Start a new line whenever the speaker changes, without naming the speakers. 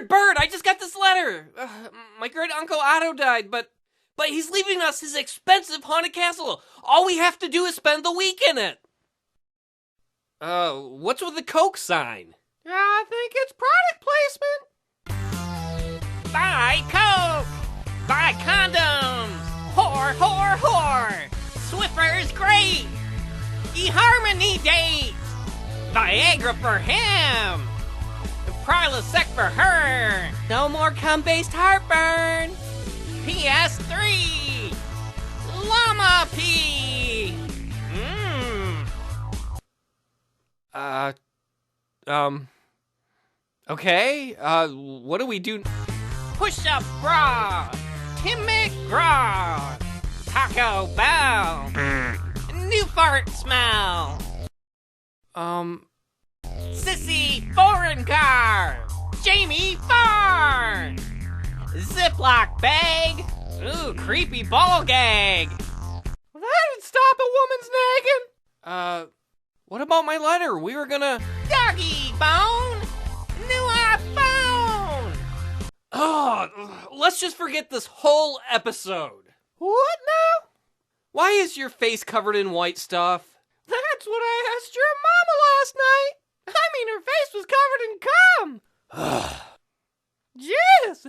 Bird, I just got this letter. My great uncle Otto died, but he's leaving us his expensive haunted castle. All we have to do is spend the week in it. What's with the Coke sign?
I think it's product placement.
Buy Coke! Buy condoms! Whore, whore, whore! Swiffer's great! eHarmony date! Viagra for him! Prilosec for her!
No more cum-based heartburn.
PS3! Llama pee!
Okay, what do we do?
Push-up bra! Tim McGraw! Taco Bell! New fart smell! Sissy foreign car! Jamie Farr! Ziploc bag! Ooh, creepy ball gag!
That'd stop a woman's nagging.
What about my letter? We were gonna...
Doggy bone! New iPhone!
Oh, let's just forget this whole episode.
What now?
Why is your face covered in white stuff?
That's what I asked your mama last night. I mean, her face was covered in cum. Jizz!